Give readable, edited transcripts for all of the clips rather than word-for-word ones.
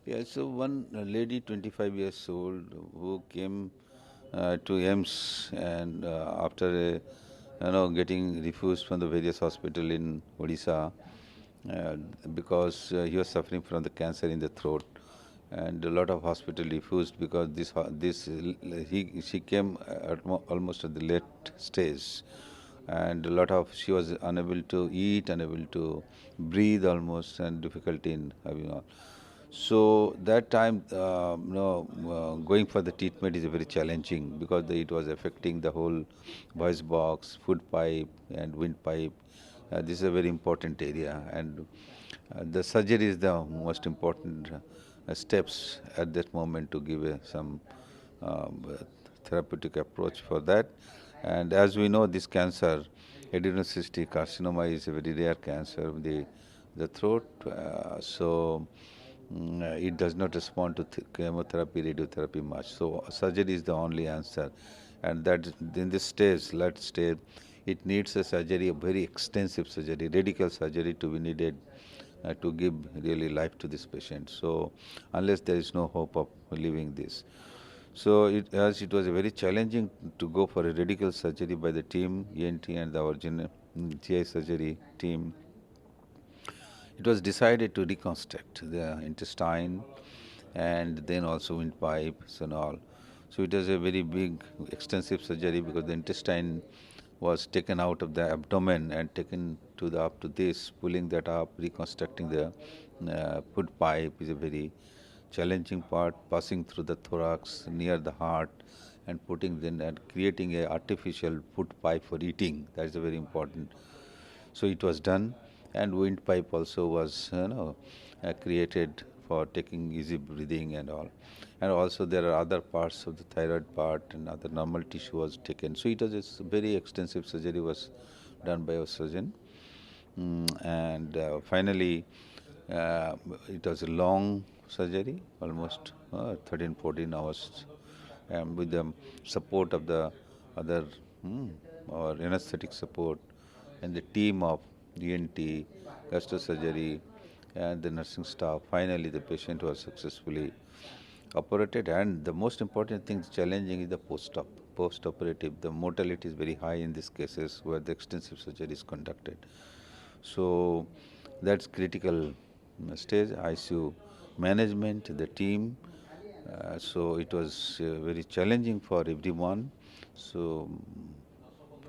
Yeah, so one lady, 25 years old, who came to AIIMS and after getting refused from the various hospital in Odisha uh, because he was suffering from the cancer in the throat, and a lot of hospital refused because she came at almost at the late stage, and a lot of she was unable to eat, unable to breathe almost, and difficulty in having all. So that time, going for the treatment is very challenging because it was affecting the whole voice box, food pipe, and windpipe. This is a very important area, and the surgery is the most important steps at that moment to give some therapeutic approach for that. And as we know, this cancer, adenocyst carcinoma, is a very rare cancer of the throat. It does not respond to chemotherapy, radiotherapy much. So surgery is the only answer, and that in this stage, let's stage, it needs a surgery, a very extensive surgery, radical surgery to be needed to give really life to this patient. So unless there is no hope of living this. So as it was very challenging to go for a radical surgery by the team, ENT and our GI surgery team, it was decided to reconstruct the intestine and then also windpipes and all. So it was a very big, extensive surgery because the intestine was taken out of the abdomen and taken to the up to this, pulling that up, reconstructing the food pipe is a very challenging part, passing through the thorax near the heart and putting then and creating a artificial food pipe for eating. That is a very important. So it was done, and windpipe also was created for taking easy breathing and all. And also there are other parts of the thyroid part and other normal tissue was taken. So it was a very extensive surgery was done by a surgeon. And finally, uh, it was a long surgery, almost 13, 14 hours, with the support of the other or anesthetic support and the team of ENT, gastrosurgery, and the nursing staff. Finally, the patient was successfully operated, and the most important thing challenging is the post-operative. The mortality is very high in these cases where the extensive surgery is conducted. So that's critical stage. ICU management, the team. So it was very challenging for everyone. So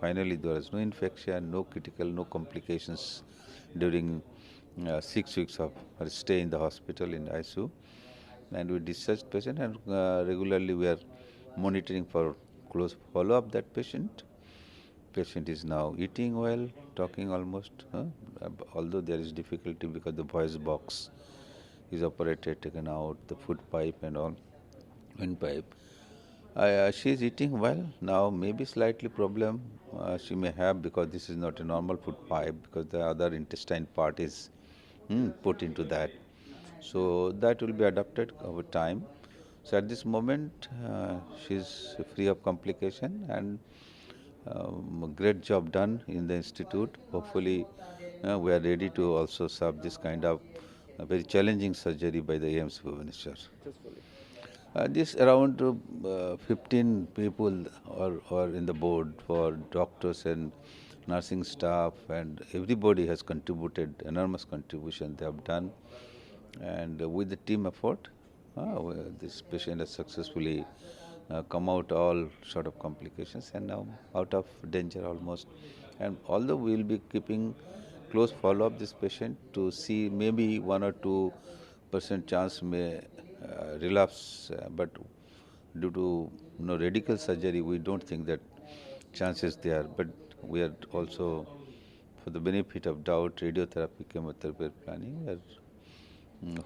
finally, there was no infection, no critical, no complications during 6 weeks of our stay in the hospital in ICU. And we discharged patient, and regularly we are monitoring for close follow-up that patient. Patient is now eating well, talking almost, although there is difficulty because the voice box is operated, taken out, the food pipe and all, windpipe. She is eating well now. Maybe slightly problem she may have because this is not a normal food pipe because the other intestine part is put into that. So that will be adapted over time. So at this moment, she is free of complication, and great job done in the institute. Hopefully, we are ready to also serve this kind of very challenging surgery by the AIIMS Bhubaneswar. This around 15 people are in the board for doctors and nursing staff, and everybody has contributed, enormous contribution they have done. And with the team effort, this patient has successfully come out all sort of complications and now out of danger almost. And although we will be keeping close follow up this patient to see maybe 1 or 2% chance may relapse, but due to radical surgery, we don't think that chance is there. But we are also, for the benefit of doubt, radiotherapy, chemotherapy planning. We are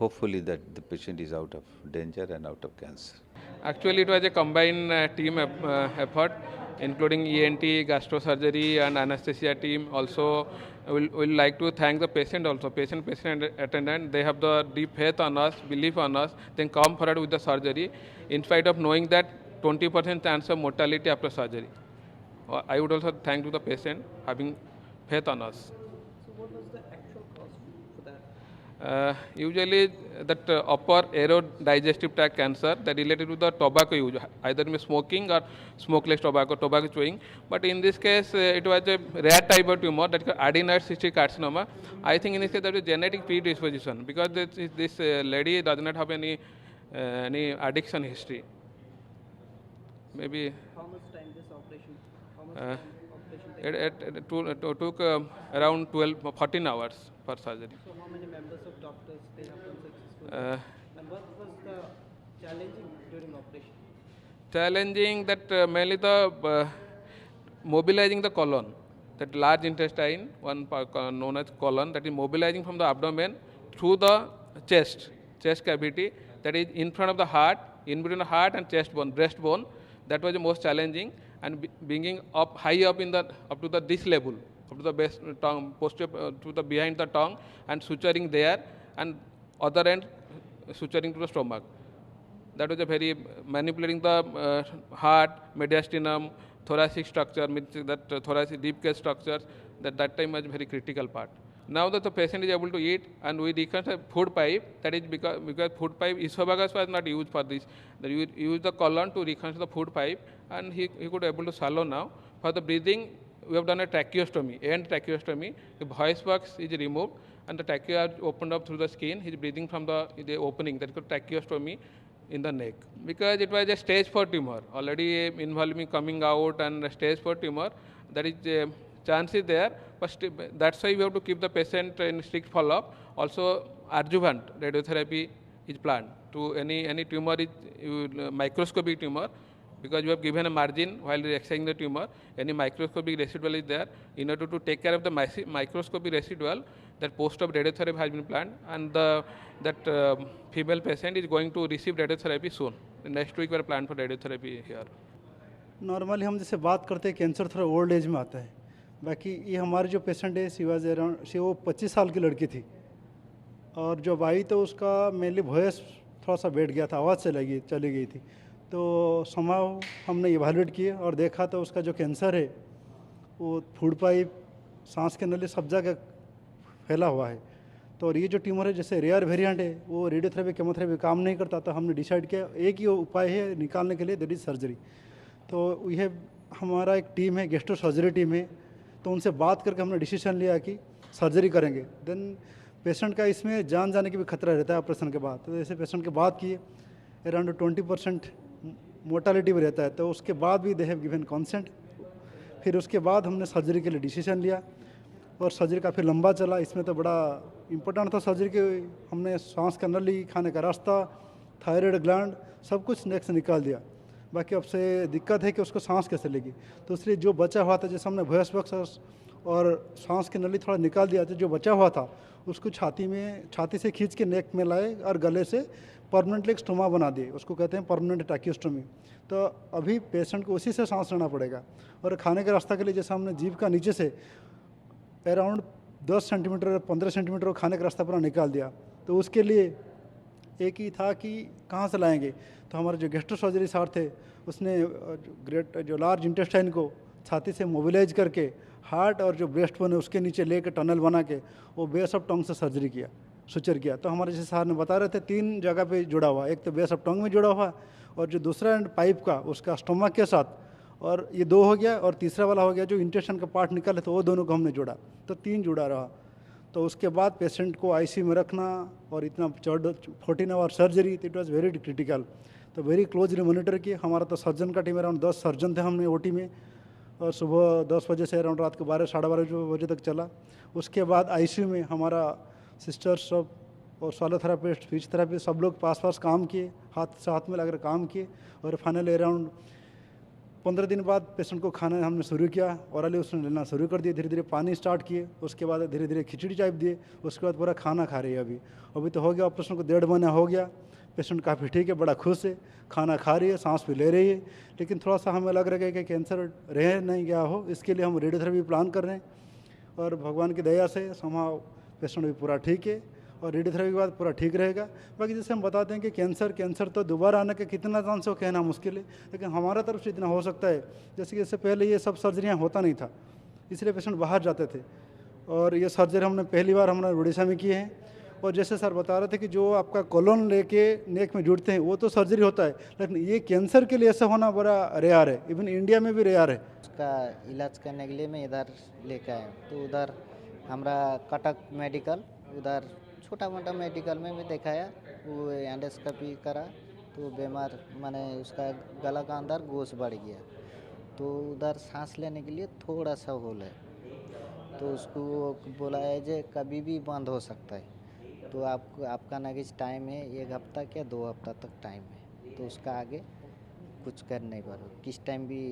hopefully that the patient is out of danger and out of cancer. Actually, it was a combined team effort, including ENT, gastrosurgery, and anesthesia team. Also, will like to thank the patient also, patient attendant. They have the deep faith on us, belief on us, then come forward with the surgery, in spite of knowing that 20% chance of mortality after surgery. I would also thank to the patient having faith on us. So what was the actual cost for that? Usually that upper aerodigestive tract cancer that related to the tobacco use, either smoking or smokeless tobacco chewing. But in this case, it was a rare type of tumor that is adenoid cystic carcinoma. I think in this case there is genetic predisposition because this lady does not have any addiction history. Maybe. How much time this operation? How much Uh, time operation take? it took around 14 hours for surgery. So how many members of doctors they have done successfully? Uh, And what was the challenging during operation? Challenging that mainly the mobilizing the colon, that large intestine, one part known as colon, that is mobilizing from the abdomen through the chest cavity, that is in front of the heart, in between the heart and chest bone, breastbone. That was the most challenging, and bringing up high up in the up to the this level, up to the base tongue, posterior to the behind the tongue, and suturing there, and other end suturing to the stomach. That was a very manipulating the heart, mediastinum, thoracic structure, means that thoracic deep cage structures. That time was very critical part. Now that the patient is able to eat, and we reconstruct food pipe, that is because food pipe esophagus was not used for this. We use the colon to reconstruct the food pipe, and he could able to swallow now. For the breathing, we have done a tracheostomy, end tracheostomy. The voice box is removed, and the trachea is opened up through the skin. He is breathing from the opening, that is called tracheostomy in the neck. Because it was a stage 4 tumor, already involving coming out, and stage 4 tumor, that is chance is there, but that's why we have to keep the patient in strict follow-up. Also, adjuvant radiotherapy is planned to any tumor is microscopic tumor, because you have given a margin while excising the tumor. Any microscopic residual is there. In order to take care of the microscopic residual, that post-op radiotherapy has been planned, and that female patient is going to receive radiotherapy soon. Next week we are planned for radiotherapy here. Normally हम जैसे बात करते हैं cancer थोड़ा old age में आता है, बाकी ये हमारे जो पेशेंट है शी वाज अराउंड वो 25 साल की लड़की थी, और जब आई तो उसका मेनली वॉइस थोड़ा सा बैठ गया था, आवाज़ चली गई थी। तो समाव हमने इवैल्यूएट किए और देखा तो उसका जो कैंसर है वो फूड पाइप, सांस के नली सब जगह फैला हुआ है। तो और ये जो ट्यूमर है जैसे रेयर वेरिएंट है, वो रेडियोथेरेपी केमोथेरेपी काम नहीं करता, तो हमने डिसाइड किया एक ही उपाय है निकालने के लिए, दैट इज़ सर्जरी। तो यह हमारा एक टीम है, गेस्ट्रो सर्जरी टीम है, तो उनसे बात करके हमने डिसीजन लिया कि सर्जरी करेंगे। देन पेशेंट का इसमें जान जाने की भी खतरा रहता है ऑपरेशन के बाद, तो जैसे पेशेंट के बाद किए अराउंड 20% मोर्टालिटी भी रहता है, तो उसके बाद भी दे हैव गिवन कॉन्सेंट। फिर उसके बाद हमने सर्जरी के लिए डिसीजन लिया, और सर्जरी काफ़ी लंबा चला। इसमें तो बड़ा इम्पोर्टेंट था सर्जरी के, हमने सांस का नली, खाने का रास्ता, थायराइड ग्लैंड सब कुछ नेक से निकाल दिया। बाकी अब से दिक्कत है कि उसको सांस कैसे लेगी, तो इसलिए जो बचा हुआ था, जैसे हमने वॉइस बॉक्स और सांस की नली थोड़ा निकाल दिया, तो जो बचा हुआ था उसको छाती से खींच के नेक में लाए और गले से परमानेंटली एक स्टोमा बना दिए, उसको कहते हैं परमानेंट ट्रैकियोस्टोमी। तो अभी पेशेंट को उसी से सांस लेना पड़ेगा। और खाने के रास्ता के लिए जैसे हमने जीभ का नीचे से अराउंड 10 सेंटीमीटर 15 सेंटीमीटर खाने का रास्ता पूरा निकाल दिया, तो उसके लिए एक ही था कि कहाँ से लाएंगे। तो हमारे जो गेस्ट्रो सर्जरी सर थे, उसने जो लार्ज इंटेस्टाइन को छाती से मोबिलाइज करके हार्ट और जो ब्रेस्ट बोन है उसके नीचे लेकर टनल बना के वो बेस ऑफ टंग से सर्जरी किया, सुचर किया। तो हमारे जैसे सर ने बता रहे थे 3 जगह पे जुड़ा हुआ, एक तो बेस ऑफ टंग में जुड़ा हुआ, और जो दूसरा एंड पाइप का उसका स्टोमक के साथ, और ये 2 हो गया, और तीसरा वाला हो गया जो इंटेस्टाइन का पार्ट निकाले, तो वो दोनों को हमने जोड़ा, तो 3 जुड़ा रहा। तो उसके बाद पेशेंट को आईसीयू में रखना और इतना 14 hour surgery, it was very critical. तो वेरी क्लोजली मॉनिटर किए। हमारा तो सर्जन का टीम अराउंड 10 सर्जन थे हमने ओटी में, और सुबह 10 बजे से अराउंड रात को 12 साढ़े 12 बजे तक चला। उसके बाद आईसीयू में हमारा सिस्टर्स सब और सोलोथेरापिस्ट, फिजियोथेरापिस्ट सब लोग पास काम किए, हाथ से हाथ में लगाकर काम किए। और फाइनली अराउंड 15 दिन बाद पेशेंट को खाना हमने शुरू किया, औरली उसने लेना शुरू कर दिए, धीरे धीरे पानी स्टार्ट किए, उसके बाद धीरे धीरे खिचड़ी टाइप दिए, उसके बाद पूरा खाना खा रही है। अभी तो हो गया ऑपरेशन को 1.5 महीना हो गया, पेशेंट काफ़ी ठीक है, बड़ा खुश है, खाना खा रही है, सांस भी ले रही है। लेकिन थोड़ा सा हमें लग रहा है कि कैंसर रह नहीं गया हो, इसके लिए हम रेडियोथेरेपी प्लान कर रहे हैं, और भगवान की दया से समाव पेशेंट भी पूरा ठीक है, और रेडियोथेरेपी के बाद पूरा ठीक रहेगा। बाकी जैसे हम बताते हैं कि कैंसर तो दोबारा आने का कितना चांस हो कहना मुश्किल है, लेकिन हमारा तरफ से इतना हो सकता है। जैसे कि इससे पहले ये सब सर्जरियाँ होता नहीं था, इसलिए पेशेंट बाहर जाते थे, और ये सर्जरी हमने पहली बार हमने उड़ीसा में किए हैं, और जैसे सर बता रहे थे कि जो आपका कोलोन लेके नेक में जुड़ते हैं वो तो सर्जरी होता है, लेकिन ये कैंसर के लिए ऐसा होना बड़ा रेयर है, इवन इंडिया में भी रेयर है। उसका इलाज करने के लिए मैं इधर लेके आया हूँ। तो उधर हमारा कटक मेडिकल, उधर छोटा मोटा मेडिकल में भी दिखाया, वो एंडोस्कोपी करा तो बीमार माने उसका गला का अंदर गोश बढ़ गया, तो उधर सांस लेने के लिए थोड़ा सा होल है, तो उसको बोला है जो कभी भी बंद हो सकता है, तो आपका नेक्स्ट टाइम है 1 हफ्ता क्या 2 हफ्ता तक टाइम है, तो उसका आगे कुछ कर नहीं पा रहा, किस टाइम भी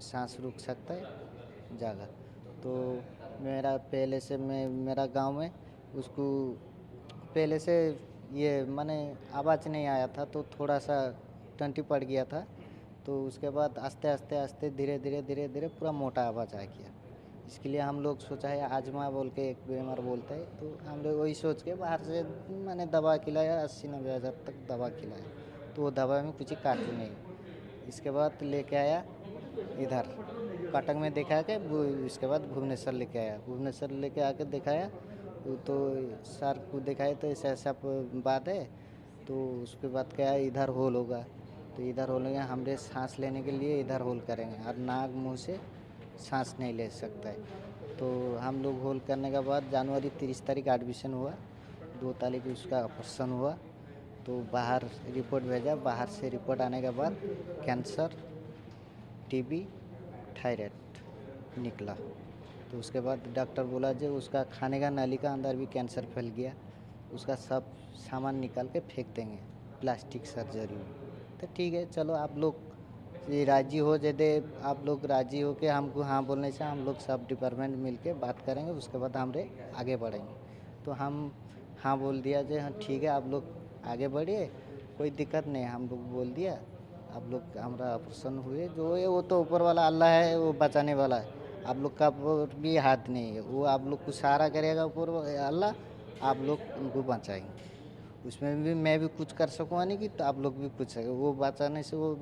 सांस रुक सकता है जागा। तो मेरा पहले से मेरा गांव में उसको पहले से ये माने आवाज़ नहीं आया था, तो थोड़ा सा टंटी पड़ गया था, तो उसके बाद आस्ते आस्ते आस्ते धीरे धीरे पूरा मोटा आवाज़ आ गया। इसके लिए हम लोग सोचा है आजमा बोल के एक बीमार बोलते हैं, तो हम लोग वही सोच के बाहर से मैंने दवा खिलाया, 80-90 हज़ार तक दवा खिलाया, तो वो दवा में कुछ काटू नहीं। इसके बाद लेके आया इधर कटक में दिखा के, इसके बाद भुवनेश्वर लेके आया, भुवनेश्वर लेके आके दिखाया, तो सर को दिखाया तो ऐसा बात है, तो उसके बाद क्या इधर होल होगा, तो इधर होल होगा, हमरे सांस लेने के लिए इधर होल करेंगे, और नाक मुंह से सांस नहीं ले सकता है। तो हम लोग होल करने के बाद जनवरी 30 तारीख एडमिशन हुआ, 2 तारीख उसका ऑपरेशन हुआ, तो बाहर रिपोर्ट भेजा, बाहर से रिपोर्ट आने के बाद कैंसर, टीबी, थायराइड निकला, तो उसके बाद डॉक्टर बोला जो उसका खाने का नाली का अंदर भी कैंसर फैल गया, उसका सब सामान निकाल के फेंक देंगे प्लास्टिक सर्जरी में। तो ठीक है चलो आप लोग ये राजी हो, यदि आप लोग राजी हो कि हमको हाँ बोलने से हम लोग सब डिपार्टमेंट मिल के बात करेंगे, उसके बाद हमरे आगे बढ़ेंगे। तो हम हाँ बोल दिया जो हाँ ठीक है आप लोग आगे बढ़िए, कोई दिक्कत नहीं, हम लोग बोल दिया आप लोग हमारा ऑपरेशन हुए, जो है वो तो ऊपर वाला अल्लाह है, वो बचाने वाला है, आप लोग का भी हाथ नहीं है, वो आप लोग को सहारा करेगा ऊपर अल्लाह, आप लोग उनको बचाएंगे, उसमें भी मैं भी कुछ कर सकूँगा नहीं कि तो आप लोग भी कुछ सके, वो बचाने से वो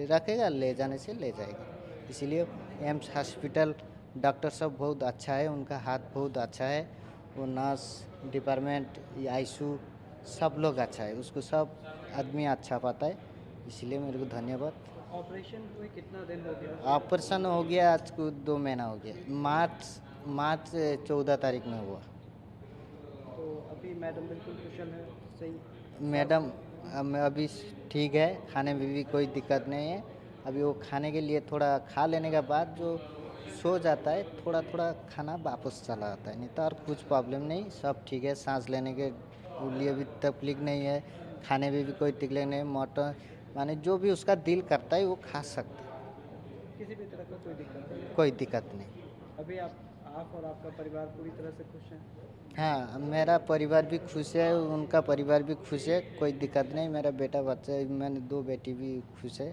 रखेगा, ले जाने से ले जाएगा। इसीलिए एम्स हॉस्पिटल डॉक्टर सब बहुत अच्छा है, उनका हाथ बहुत अच्छा है, वो नर्स डिपार्टमेंट आईसीयू सब लोग अच्छा है, उसको सब आदमी अच्छा पाता है, इसलिए मेरे को धन्यवाद। ऑपरेशन हुए कितना दिन हो गया? ऑपरेशन हो गया आज को 2 महीना हो गया, मार्च 14 तारीख में हुआ। तो अभी मैडम बिल्कुल कुशल है, सही? मैडम अभी ठीक है, खाने में भी कोई दिक्कत नहीं है, अभी वो खाने के लिए थोड़ा खा लेने के बाद जो सो जाता है, थोड़ा थोड़ा खाना वापस चला आता है, नहीं तो और कुछ प्रॉब्लम नहीं, सब ठीक है, सांस लेने के लिए भी तकलीफ नहीं है, खाने में भी कोई तकलीफ नहीं, मोटर माने जो भी उसका दिल करता है वो खा सकता है, किसी भी तरह का कोई दिक्कत नहीं? कोई दिक्कत नहीं। अभी आप और आपका परिवार पूरी तरह से खुश हैं? हाँ मेरा परिवार भी खुश है, उनका परिवार भी खुश है, कोई दिक्कत नहीं, मेरा बेटा बच्चा मैंने 2 बेटी भी खुश है।